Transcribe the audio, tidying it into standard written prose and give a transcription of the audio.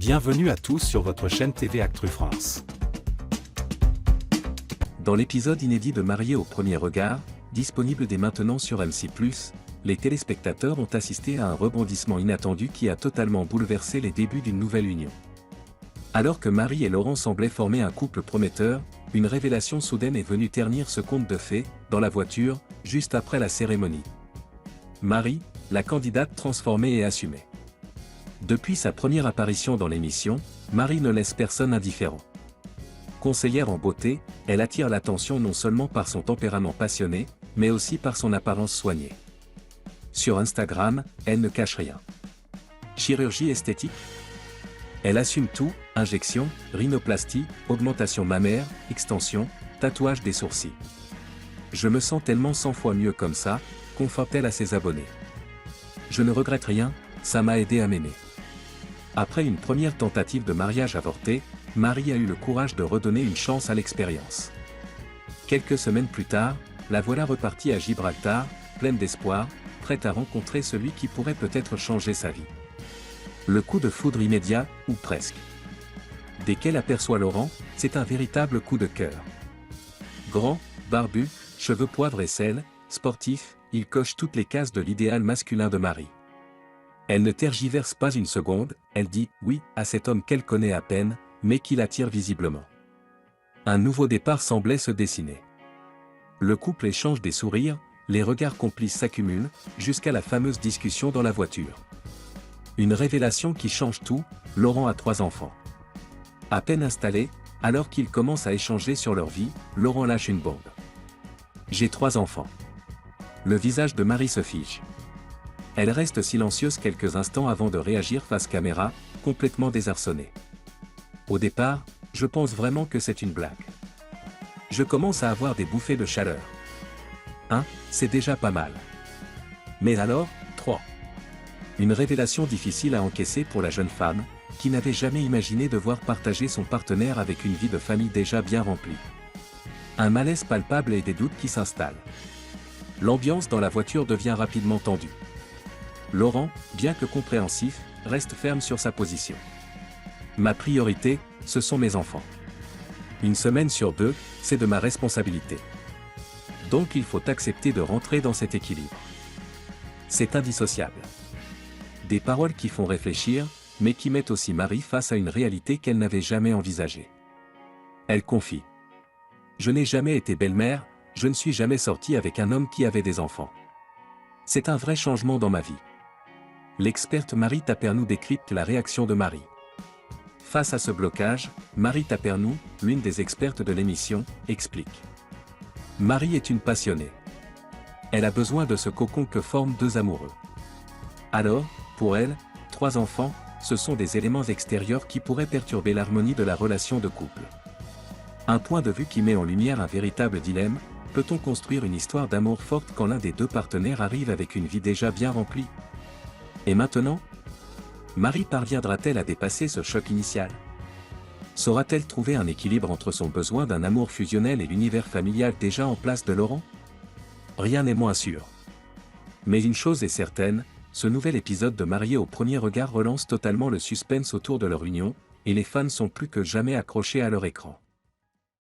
Bienvenue à tous sur votre chaîne TV Actu France. Dans l'épisode inédit de Mariés au premier regard, disponible dès maintenant sur M6+, les téléspectateurs ont assisté à un rebondissement inattendu qui a totalement bouleversé les débuts d'une nouvelle union. Alors que Marie et Laurent semblaient former un couple prometteur, une révélation soudaine est venue ternir ce conte de fées, dans la voiture, juste après la cérémonie. Marie, la candidate transformée et assumée. Depuis sa première apparition dans l'émission, Marie ne laisse personne indifférent. Conseillère en beauté, elle attire l'attention non seulement par son tempérament passionné, mais aussi par son apparence soignée. Sur Instagram, elle ne cache rien. Chirurgie esthétique? Elle assume tout, injection, rhinoplastie, augmentation mammaire, extension, tatouage des sourcils. Je me sens tellement 100 fois mieux comme ça, confie-t-elle à ses abonnés. Je ne regrette rien, ça m'a aidé à m'aimer. Après une première tentative de mariage avortée, Marie a eu le courage de redonner une chance à l'expérience. Quelques semaines plus tard, la voilà repartie à Gibraltar, pleine d'espoir, prête à rencontrer celui qui pourrait peut-être changer sa vie. Le coup de foudre immédiat, ou presque. Dès qu'elle aperçoit Laurent, c'est un véritable coup de cœur. Grand, barbu, cheveux poivre et sel, sportif, il coche toutes les cases de l'idéal masculin de Marie. Elle ne tergiverse pas une seconde, elle dit « oui » à cet homme qu'elle connaît à peine, mais qui l'attire visiblement. Un nouveau départ semblait se dessiner. Le couple échange des sourires, les regards complices s'accumulent, jusqu'à la fameuse discussion dans la voiture. Une révélation qui change tout, Laurent a 3 enfants. À peine installé, alors qu'ils commencent à échanger sur leur vie, Laurent lâche une bombe. « J'ai 3 enfants. » Le visage de Marie se fige. Elle reste silencieuse quelques instants avant de réagir face caméra, complètement désarçonnée. Au départ, je pense vraiment que c'est une blague. Je commence à avoir des bouffées de chaleur. 1, c'est déjà pas mal. Mais alors, 3. Une révélation difficile à encaisser pour la jeune femme, qui n'avait jamais imaginé devoir partager son partenaire avec une vie de famille déjà bien remplie. Un malaise palpable et des doutes qui s'installent. L'ambiance dans la voiture devient rapidement tendue. Laurent, bien que compréhensif, reste ferme sur sa position. Ma priorité, ce sont mes enfants. Une semaine sur 2, c'est de ma responsabilité. Donc il faut accepter de rentrer dans cet équilibre. C'est indissociable. Des paroles qui font réfléchir, mais qui mettent aussi Marie face à une réalité qu'elle n'avait jamais envisagée. Elle confie. Je n'ai jamais été belle-mère, je ne suis jamais sortie avec un homme qui avait des enfants. C'est un vrai changement dans ma vie. L'experte Marie Tapernou décrypte la réaction de Marie. Face à ce blocage, Marie Tapernou, l'une des expertes de l'émission, explique. Marie est une passionnée. Elle a besoin de ce cocon que forment 2 amoureux. Alors, pour elle, 3 enfants, ce sont des éléments extérieurs qui pourraient perturber l'harmonie de la relation de couple. Un point de vue qui met en lumière un véritable dilemme, peut-on construire une histoire d'amour forte quand l'un des 2 partenaires arrive avec une vie déjà bien remplie? Et maintenant? Marie parviendra-t-elle à dépasser ce choc initial? Saura-t-elle trouver un équilibre entre son besoin d'un amour fusionnel et l'univers familial déjà en place de Laurent? Rien n'est moins sûr. Mais une chose est certaine, ce nouvel épisode de Mariés au premier regard relance totalement le suspense autour de leur union, et les fans sont plus que jamais accrochés à leur écran.